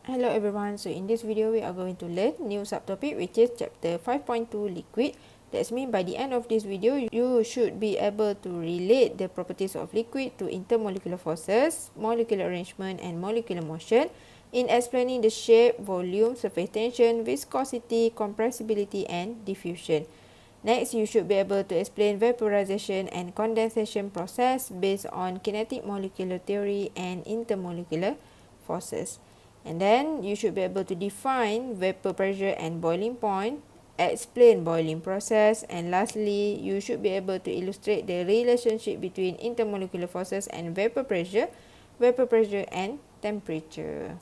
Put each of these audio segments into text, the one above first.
Hello everyone, so in this video we are going to learn new subtopic which is chapter 5.2 liquid. That's mean by the end of this video you should be able to relate the properties of liquid to intermolecular forces, molecular arrangement and molecular motion in explaining the shape, volume, surface tension, viscosity, compressibility and diffusion. Next, you should be able to explain vaporization and condensation process based on kinetic molecular theory and intermolecular forces. And then you should be able to define vapor pressure and boiling point, explain boiling process, and lastly, you should be able to illustrate the relationship between intermolecular forces and vapor pressure and temperature.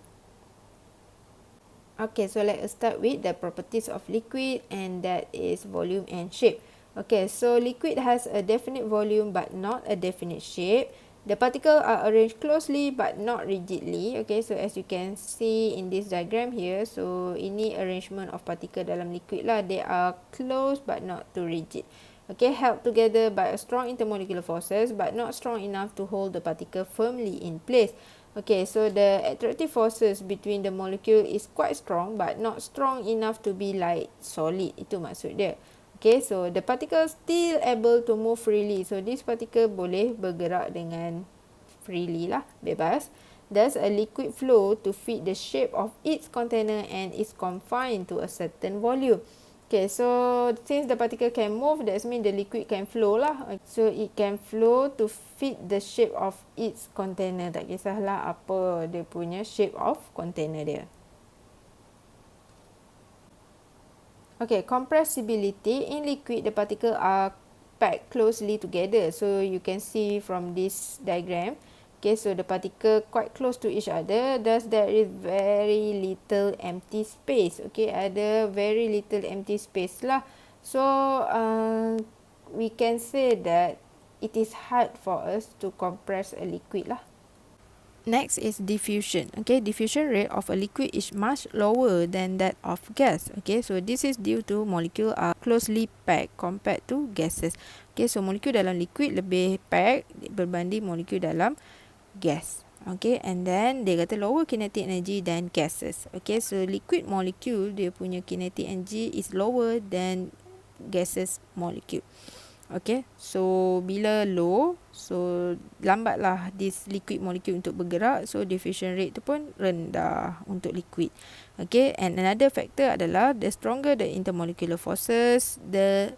Okay, so let us start with the properties of liquid, and that is volume and shape. Okay, so liquid has a definite volume but not a definite shape. The particles are arranged closely but not rigidly. Okay, so as you can see in this diagram here, so ini arrangement of particle dalam liquid lah. They are close but not too rigid. Okay, held together by a strong intermolecular forces but not strong enough to hold the particle firmly in place. Okay, so the attractive forces between the molecule is quite strong but not strong enough to be like solid. Itu maksud dia. Okay, so the particle still able to move freely. So this particle boleh bergerak dengan freely lah, bebas. Thus, a liquid flow to fit the shape of its container and is confined to a certain volume. Okay, so since the particle can move, that means the liquid can flow lah. So it can flow to fit the shape of its container. Tak kisahlah apa dia punya shape of container dia. Okay, compressibility. In liquid, the particles are packed closely together. So you can see from this diagram. Okay, so the particle quite close to each other. Thus, there is very little empty space. Okay, ada very little empty space lah. So, we can say that it is hard for us to compress a liquid lah. Next is diffusion. Okay, diffusion rate of a liquid is much lower than that of gas. Okay, so this is due to molecule are closely packed compared to gases. Okay, so molecule dalam liquid lebih packed berbanding molecule dalam gas. Okay, and then dia kata lower kinetic energy than gases. Okay, so liquid molecule dia punya kinetic energy is lower than gases molecule. Okay, so bila low, so lambatlah this liquid molecule untuk bergerak, so diffusion rate tu pun rendah untuk liquid. Okay, and another factor adalah the stronger the intermolecular forces, the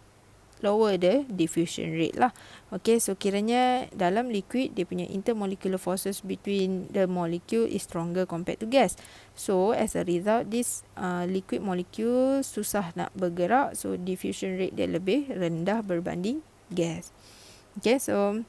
lower the diffusion rate lah. Okay, so kiranya dalam liquid dia punya intermolecular forces between the molecule is stronger compared to gas. So as a result, this liquid molecule susah nak bergerak, so diffusion rate dia lebih rendah berbanding gas. Okay, so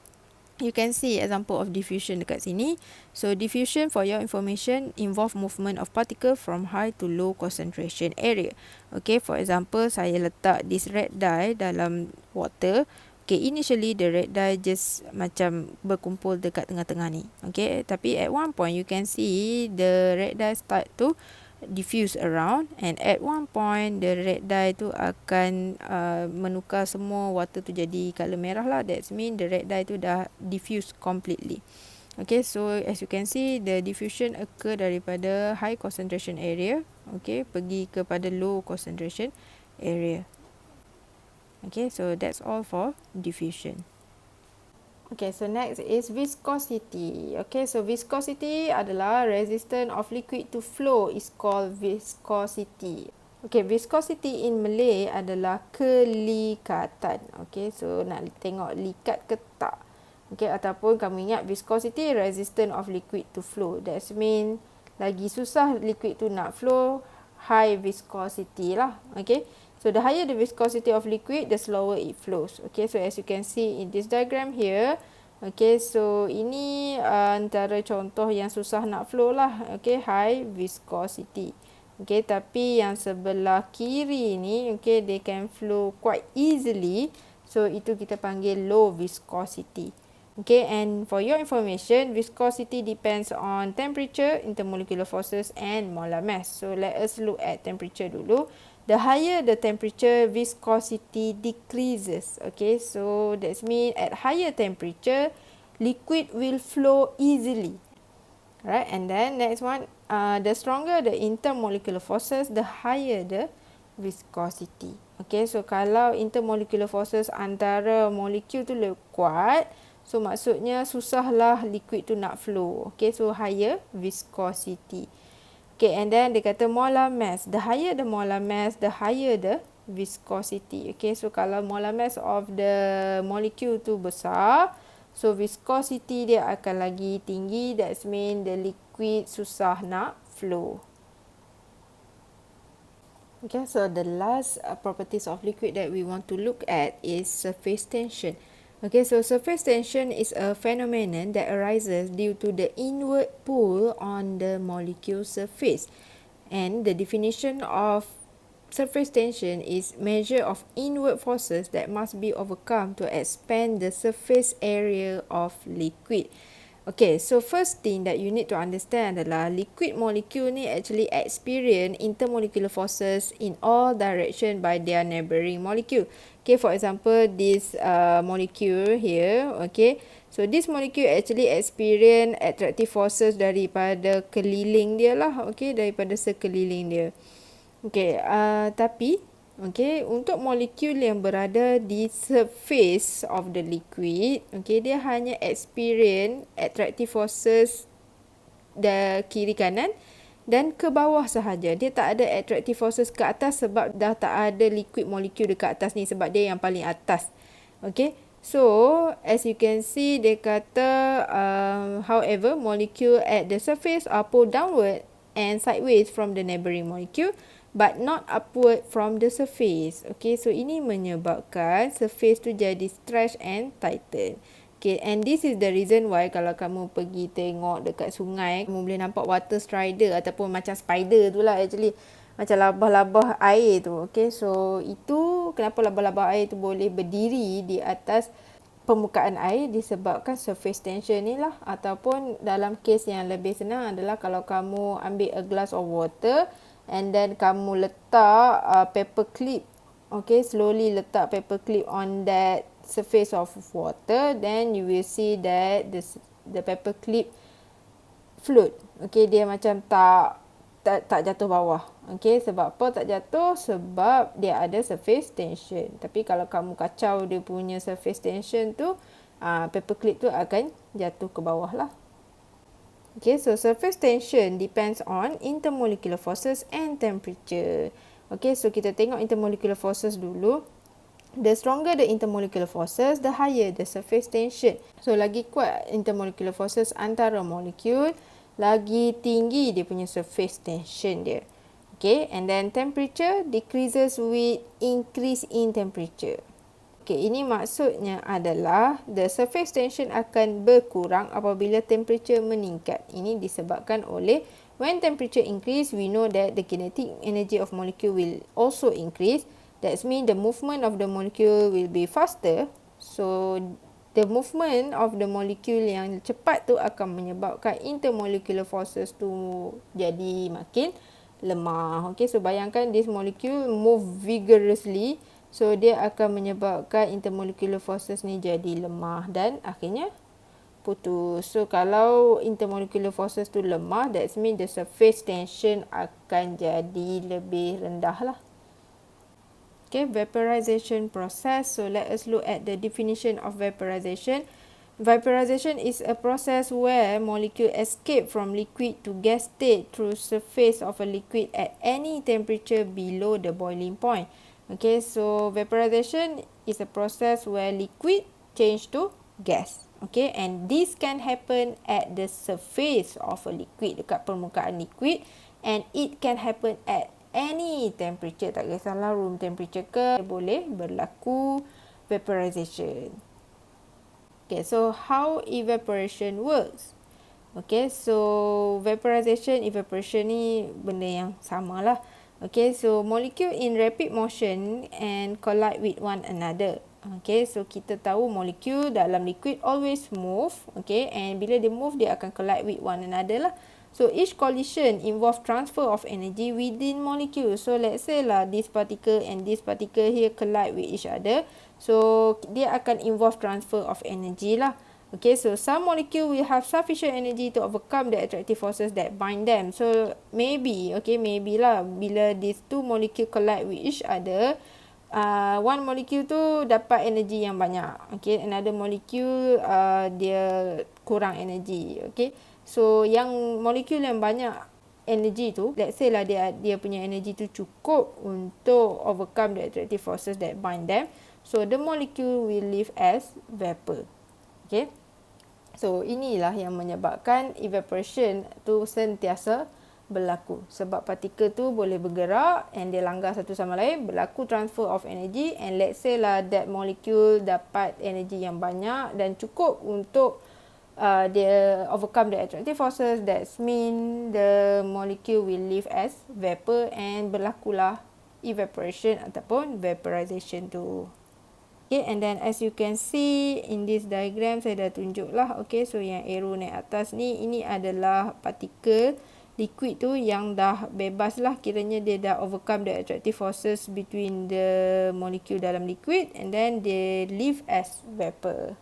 you can see example of diffusion dekat sini. So diffusion, for your information, involve movement of particle from high to low concentration area. Okay, for example, saya letak this red dye dalam water. Okay, initially the red dye just macam berkumpul dekat tengah-tengah ni. Okay, tapi at one point you can see the red dye start to diffuse around, and at one point the red dye tu akan menukar semua water tu jadi colour merah lah. That's mean the red dye tu dah diffuse completely. Okay, so as you can see, the diffusion occur daripada high concentration area, okay, pergi kepada low concentration area. Okay, so that's all for diffusion. Okay, so next is viscosity. Okay, so viscosity adalah resistance of liquid to flow is called viscosity. Okay, viscosity in Malay adalah kelikatan. Okay, so nak tengok likat ke tak. Okay, ataupun kamu ingat viscosity resistance of liquid to flow. That mean lagi susah liquid tu nak flow, high viscosity lah. Okay, so the higher the viscosity of liquid, the slower it flows. Okay, so as you can see in this diagram here, okay, so ini antara contoh yang susah nak flow lah. Okay, high viscosity. Okay, tapi yang sebelah kiri ni, okay, they can flow quite easily. So itu kita panggil low viscosity. Okay, and for your information, viscosity depends on temperature, intermolecular forces and molar mass. So let us look at temperature dulu. The higher the temperature, viscosity decreases. Okay, so that means at higher temperature, liquid will flow easily. Right, and then next one, the stronger the intermolecular forces, the higher the viscosity. Okay, so kalau intermolecular forces antara molekul tu lebih kuat, so maksudnya susahlah liquid tu nak flow. Okay, so higher viscosity. Okay, and then dia kata molar mass. The higher the molar mass, the higher the viscosity. Okay, so kalau molar mass of the molecule tu besar, so viscosity dia akan lagi tinggi. That's mean the liquid susah nak flow. Okay, so the last properties of liquid that we want to look at is surface tension. Okay, so surface tension is a phenomenon that arises due to the inward pull on the molecule surface. And the definition of surface tension is measure of inward forces that must be overcome to expand the surface area of liquid. Okay, so first thing that you need to understand adalah liquid molecule ni actually experience intermolecular forces in all direction by their neighboring molecule. Okay, for example, this molecule here, okay, so this molecule actually experience attractive forces daripada keliling dia lah, okay, daripada sekeliling dia. Okay, tapi okay, untuk molekul yang berada di surface of the liquid, okay, dia hanya experience attractive forces the kiri kanan dan ke bawah sahaja. Dia tak ada attractive forces ke atas sebab dah tak ada liquid molekul dekat atas ni, sebab dia yang paling atas. Okay, so as you can see, dia kata however, molecule at the surface are pulled downward and sideways from the neighboring molecule, but not upward from the surface. Okay, so ini menyebabkan surface tu jadi stretch and tighten. Okay, and this is the reason why kalau kamu pergi tengok dekat sungai, kamu boleh nampak water strider ataupun macam spider tu lah actually. Macam labah-labah air tu. Okay, so itu kenapa labah-labah air tu boleh berdiri di atas permukaan air disebabkan surface tension ni lah. Ataupun dalam kes yang lebih senang adalah kalau kamu ambil a glass of water, and then kamu letak paper clip, okay, slowly letak paper clip on that surface of water, then you will see that the paper clip float. Okay, dia macam tak jatuh bawah. Okay, sebab apa tak jatuh? Sebab dia ada surface tension. Tapi kalau kamu kacau dia punya surface tension tu, paper clip tu akan jatuh ke bawah lah. Okay, so surface tension depends on intermolecular forces and temperature. Okay, so kita tengok intermolecular forces dulu. The stronger the intermolecular forces, the higher the surface tension. So, lagi kuat intermolecular forces antara molekul, lagi tinggi dia punya surface tension dia. Okay, and then temperature decreases with increase in temperature. Okay, ini maksudnya adalah the surface tension akan berkurang apabila temperature meningkat. Ini disebabkan oleh when temperature increase, we know that the kinetic energy of molecule will also increase. That means the movement of the molecule will be faster. So, the movement of the molecule yang cepat tu akan menyebabkan intermolecular forces tu jadi makin lemah. Okay, so bayangkan this molecule move vigorously. So, dia akan menyebabkan intermolecular forces ni jadi lemah dan akhirnya putus. So, kalau intermolecular forces tu lemah, that means the surface tension akan jadi lebih rendah lah. Okay, vaporization process. So, let us look at the definition of vaporization. Vaporization is a process where molecule escape from liquid to gas state through surface of a liquid at any temperature below the boiling point. Okay, so vaporization is a process where liquid change to gas. Okay, and this can happen at the surface of a liquid, dekat permukaan liquid, and it can happen at any temperature, tak kisahlah room temperature ke, boleh berlaku vaporization. Okay, so how evaporation works? Okay, so vaporization, evaporation ni benda yang sama lah. Okay, so molecule in rapid motion and collide with one another. Okay, so kita tahu molecule dalam liquid always move. Okay, and bila dia move, dia akan collide with one another lah. So, each collision involve transfer of energy within molecule. So, let's say lah this particle and this particle here collide with each other. So, dia akan involve transfer of energy lah. Okay, so some molecule will have sufficient energy to overcome the attractive forces that bind them. So maybe, okay, maybe lah bila these two molecule collide with each other, one molecule tu dapat energi yang banyak. Okay, another molecule dia kurang energi. Okay, so yang molecule yang banyak energi tu, let's say lah dia punya energi tu cukup untuk overcome the attractive forces that bind them. So the molecule will leave as vapor. Okay. So inilah yang menyebabkan evaporation tu sentiasa berlaku. Sebab partikel tu boleh bergerak and dia langgar satu sama lain, berlaku transfer of energy, and let's say lah that molecule dapat energi yang banyak dan cukup untuk dia overcome the attractive forces. That mean the molecule will leave as vapor and berlakulah evaporation ataupun vaporization tu. Okay, and then as you can see in this diagram, saya dah tunjuk lah. Okay, so yang arrow naik atas ni, ini adalah partikel liquid tu yang dah bebas lah. Kiranya dia dah overcome the attractive forces between the molecule dalam liquid, and then they leave as vapor.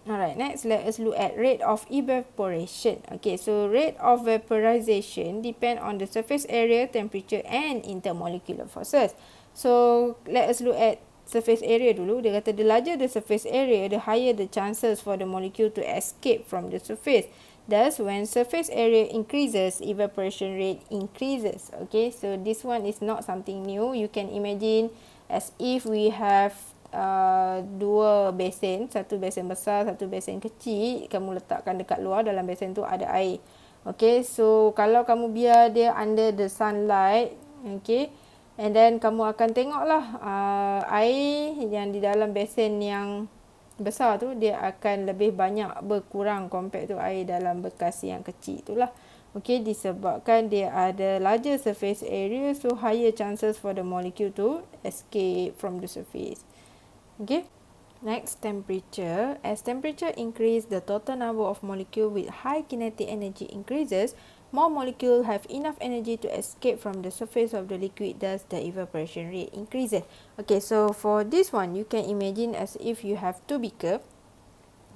Alright, next let us look at rate of evaporation. Okay, so rate of vaporization depend on the surface area, temperature and intermolecular forces. So let us look at surface area dulu. Dia kata the larger the surface area, the higher the chances for the molecule to escape from the surface. Thus, when surface area increases, evaporation rate increases. Okay, so this one is not something new. You can imagine as if we have dua besen, satu besen besar, satu besen kecil. Kamu letakkan dekat luar, dalam besen tu ada air. Okay, so kalau kamu biar dia under the sunlight, okay, and then kamu akan tengoklah air yang di dalam besen yang besar tu dia akan lebih banyak berkurang compare tu air dalam bekas yang kecil itulah. Okay, disebabkan dia ada larger surface area, so higher chances for the molecule to escape from the surface. Okay, next temperature. As temperature increase, the total number of molecule with high kinetic energy increases. More molecules have enough energy to escape from the surface of the liquid, thus the evaporation rate increases. Okay, so for this one, you can imagine as if you have two beaker.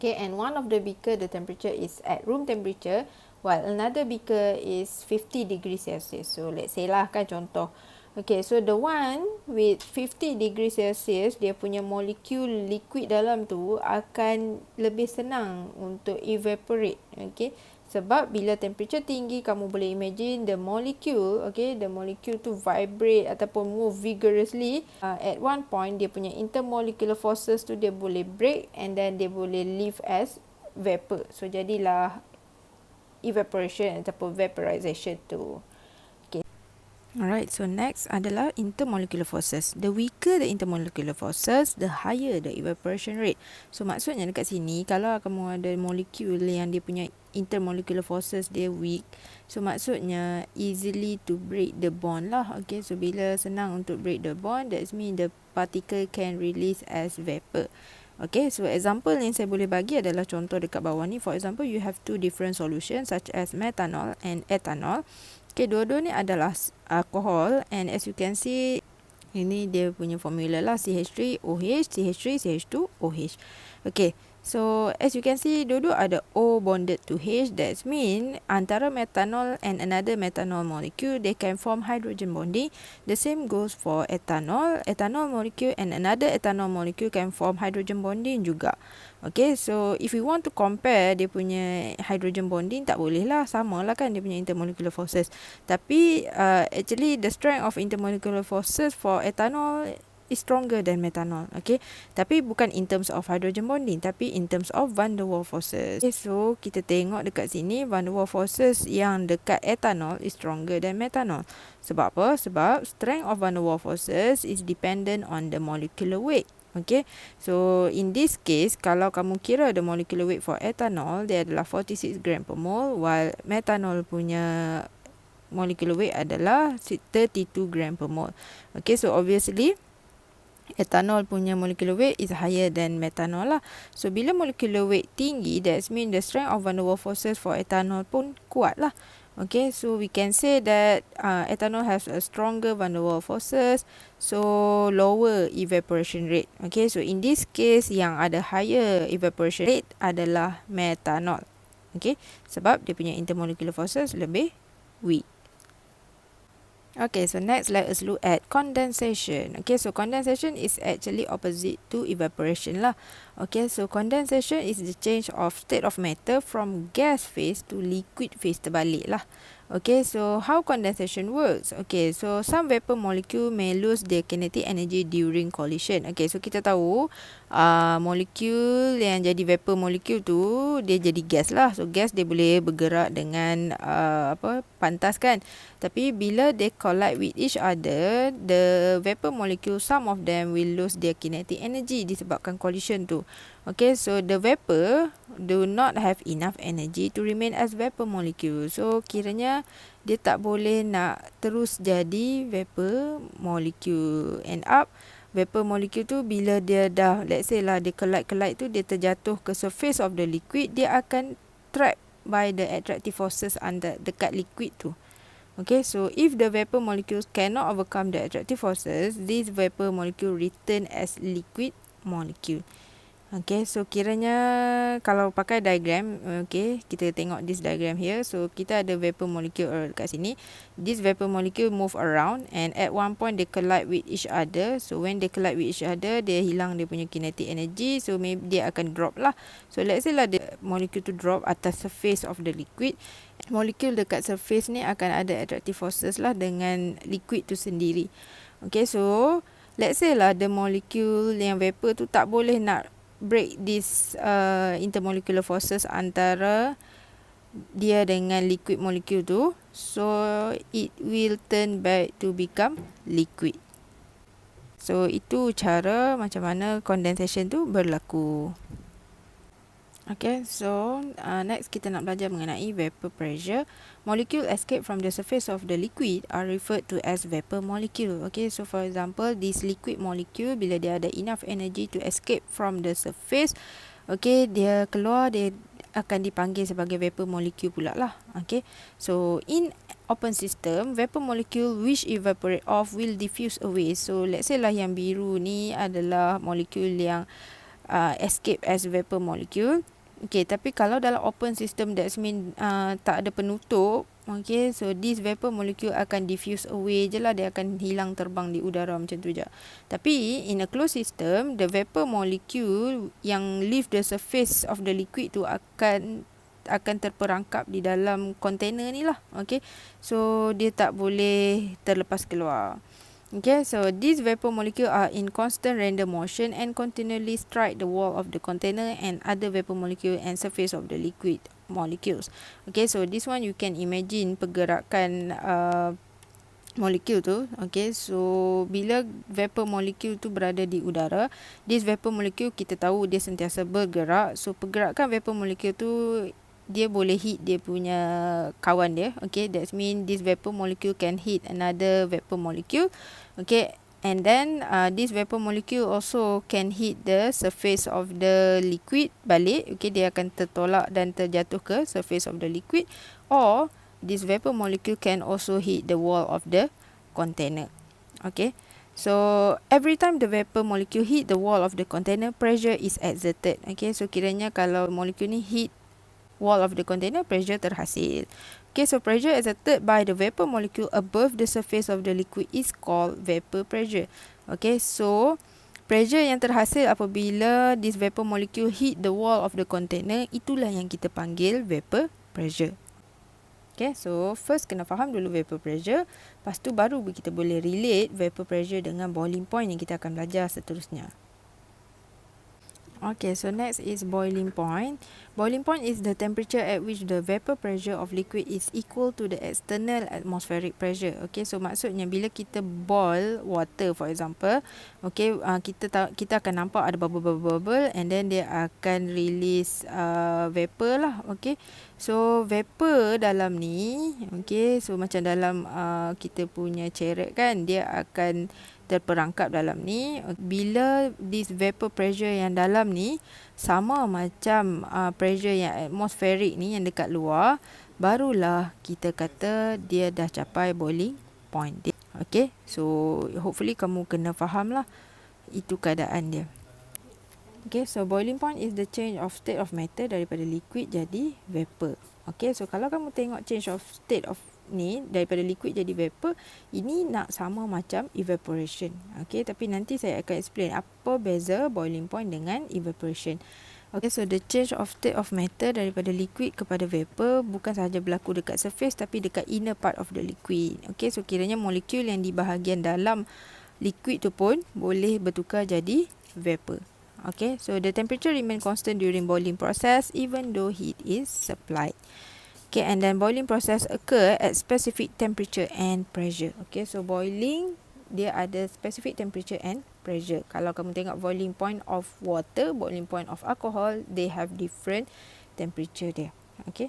Okay, and one of the beaker, the temperature is at room temperature, while another beaker is 50 degrees Celsius. So let's say lah kan contoh. Okay, so the one with 50 degrees Celsius, dia punya molekul liquid dalam tu akan lebih senang untuk evaporate. Okay, sebab bila temperature tinggi, kamu boleh imagine the molecule, okay, the molecule tu vibrate ataupun move vigorously. At one point, dia punya intermolecular forces tu dia boleh break and then dia boleh leave as vapor. So jadilah evaporation ataupun vaporization tu. Alright, so next adalah intermolecular forces. The weaker the intermolecular forces, the higher the evaporation rate. So maksudnya dekat sini, kalau kamu ada molekul yang dia punya intermolecular forces dia weak, so maksudnya easily to break the bond lah. Okay, so bila senang untuk break the bond, that means the particle can release as vapor. Okay, so example yang saya boleh bagi adalah contoh dekat bawah ni. For example, you have two different solutions such as methanol and ethanol. Okay, dua-dua ni adalah alkohol, and as you can see, ini dia punya formula lah, CH3, OH, CH3, CH2, OH. Okay, so as you can see, dua-dua ada O bonded to H. That means antara methanol and another methanol molecule, they can form hydrogen bonding. The same goes for ethanol. Ethanol molecule and another ethanol molecule can form hydrogen bonding juga. Okay, so if we want to compare dia punya hydrogen bonding, tak boleh lah, sama lah kan dia punya intermolecular forces. Tapi actually the strength of intermolecular forces for ethanol is stronger than methanol. Okay, tapi bukan in terms of hydrogen bonding, tapi in terms of van der Waals forces. Okay, so kita tengok dekat sini, van der Waals forces yang dekat ethanol is stronger than methanol. Sebab apa? Sebab strength of van der Waals forces is dependent on the molecular weight. Okay, so in this case, kalau kamu kira the molecular weight for ethanol, dia adalah 46 gram per mole, while methanol punya molecular weight adalah 32 gram per mole. Okay, so obviously ethanol punya molecular weight is higher than methanol lah. So bila molecular weight tinggi, that means the strength of van der Waals forces for ethanol pun kuat lah. Okay, so we can say that ethanol has a stronger van der Waals forces, so lower evaporation rate. Okay, so in this case yang ada higher evaporation rate adalah methanol. Okay, sebab dia punya intermolecular forces lebih weak. Okay, so next let us look at condensation. Okay, so condensation is actually opposite to evaporation lah. Okay, so condensation is the change of state of matter from gas phase to liquid phase, terbalik lah. Okay, so how condensation works? Okay, so some vapor molecule may lose their kinetic energy during collision. Okay, so kita tahu molekul yang jadi vapor molecule tu dia jadi gas lah. So gas dia boleh bergerak dengan pantas kan. Tapi bila they collide with each other, the vapor molecule, some of them will lose their kinetic energy disebabkan collision tu. Okay, so the vapor do not have enough energy to remain as vapor molecule. So kiranya dia tak boleh nak terus jadi vapor molecule. End up vapor molecule tu bila dia dah, let's say lah dia collide tu, dia terjatuh ke surface of the liquid, dia akan trap by the attractive forces under dekat liquid tu. Okay, so if the vapor molecules cannot overcome the attractive forces, this vapor molecule return as liquid molecule. Okay, so kiranya kalau pakai diagram, okay, kita tengok this diagram here. So kita ada vapor molecule kat sini. This vapor molecule move around and at one point they collide with each other. So when they collide with each other, dia hilang dia punya kinetic energy. So maybe dia akan drop lah. So let's say lah the molecule tu drop atas surface of the liquid. Molecule dekat surface ni akan ada attractive forces lah dengan liquid tu sendiri. Okay, so let's say lah the molecule yang vapor tu tak boleh nak break this intermolecular forces antara dia dengan liquid molecule tu, so it will turn back to become liquid. So itu cara macam mana condensation tu berlaku. Okay, so next kita nak belajar mengenai vapor pressure. Molecule escape from the surface of the liquid are referred to as vapor molecule. Okay, so for example, this liquid molecule bila dia ada enough energy to escape from the surface, okay, dia keluar, dia akan dipanggil sebagai vapor molecule pula lah. Okay, so in open system, vapor molecule which evaporate off will diffuse away. So let's say lah yang biru ni adalah molecule yang escape as vapor molecule. Okay, tapi kalau dalam open system, that mean tak ada penutup. Okay, so this vapor molecule akan diffuse away je lah, dia akan hilang terbang di udara macam tu je. Tapi in a closed system, the vapor molecule yang leave the surface of the liquid tu akan terperangkap di dalam container ni lah. Okay, so dia tak boleh terlepas keluar. Okay, so these vapor molecule are in constant random motion and continually strike the wall of the container and other vapor molecule and surface of the liquid molecules. Okay, so this one you can imagine pergerakan molekul tu. Okay, so bila vapor molecule tu berada di udara, this vapor molecule kita tahu dia sentiasa bergerak. So pergerakan vapor molecule tu dia boleh hit dia punya kawan dia. Okay, that means this vapor molecule can hit another vapor molecule. Okay, and then this vapor molecule also can hit the surface of the liquid balik. Okay, dia akan tertolak dan terjatuh ke surface of the liquid, or this vapor molecule can also hit the wall of the container. Okay, so every time the vapor molecule hit the wall of the container, pressure is exerted. Okay, so kiranya kalau molecule ni hit wall of the container, pressure terhasil. Okay, so pressure exerted by the vapor molecule above the surface of the liquid is called vapor pressure. Okay, so pressure yang terhasil apabila this vapor molecule hit the wall of the container, itulah yang kita panggil vapor pressure. Okay, so first kena faham dulu vapor pressure, lepas tu baru kita boleh relate vapor pressure dengan boiling point yang kita akan belajar seterusnya. Okay, so next is boiling point. Boiling point is the temperature at which the vapor pressure of liquid is equal to the external atmospheric pressure. Okay, so maksudnya bila kita boil water for example, okay, kita akan nampak ada bubble and then dia akan release vapor lah. Okay, so vapor dalam ni, okay, so macam dalam kita punya ceret kan, dia akan terperangkap dalam ni. Bila this vapor pressure yang dalam ni sama macam pressure yang atmospheric ni yang dekat luar, barulah kita kata dia dah capai boiling point. Okay, so hopefully kamu kena faham lah itu keadaan dia. Okay, so boiling point is the change of state of matter daripada liquid jadi vapor. Okay, so kalau kamu tengok change of state of ni daripada liquid jadi vapor, ini nak sama macam evaporation. Okay, tapi nanti saya akan explain apa beza boiling point dengan evaporation. Okay, so the change of state of matter daripada liquid kepada vapor bukan sahaja berlaku dekat surface tapi dekat inner part of the liquid. Okay, so kiranya molekul yang di bahagian dalam liquid tu pun boleh bertukar jadi vapor. Okay, so the temperature remain constant during boiling process even though heat is supplied. Okay, and then boiling process occur at specific temperature and pressure. Okay, so boiling dia ada specific temperature and pressure. Kalau kamu tengok boiling point of water, boiling point of alcohol, they have different temperature there. Okay.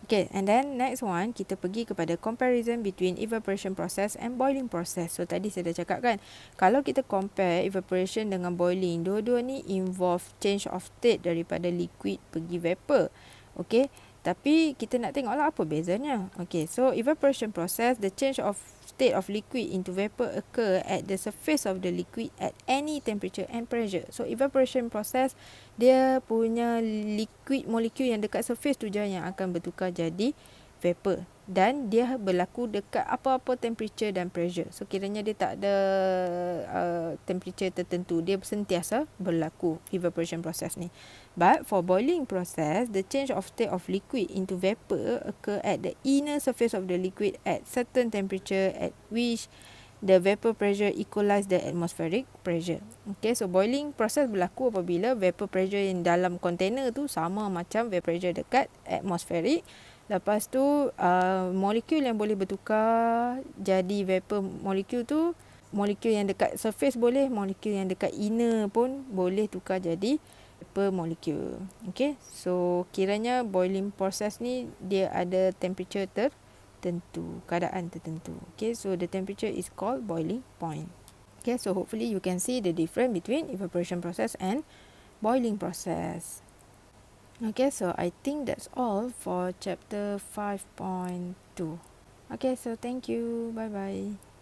Okay, and then next one, kita pergi kepada comparison between evaporation process and boiling process. So, tadi saya dah cakap kan, kalau kita compare evaporation dengan boiling, dua-dua ni involve change of state daripada liquid pergi vapor. Okay, tapi kita nak tengoklah apa bezanya. Okay, so evaporation process, the change of state of liquid into vapor occur at the surface of the liquid at any temperature and pressure. So evaporation process, dia punya liquid molekul yang dekat surface tu je yang akan bertukar jadi vapor, dan dia berlaku dekat apa-apa temperature dan pressure. So kiranya dia tak ada temperature tertentu, dia sentiasa berlaku evaporation process ni. But for boiling process, the change of state of liquid into vapor occur at the inner surface of the liquid at certain temperature at which the vapor pressure equalize the atmospheric pressure. Okay, so boiling process berlaku apabila vapor pressure yang dalam container tu sama macam vapor pressure dekat atmospheric. Lepas tu molekul yang boleh bertukar jadi vapor molekul tu, molekul yang dekat surface boleh, molekul yang dekat inner pun boleh tukar jadi vapor molekul. Okay, so kiranya boiling process ni dia ada temperature tertentu, keadaan tertentu. Okay, so the temperature is called boiling point. Okay, so hopefully you can see the difference between evaporation process and boiling process. Okay, so I think that's all for chapter 5.2. Okay, so thank you. Bye-bye.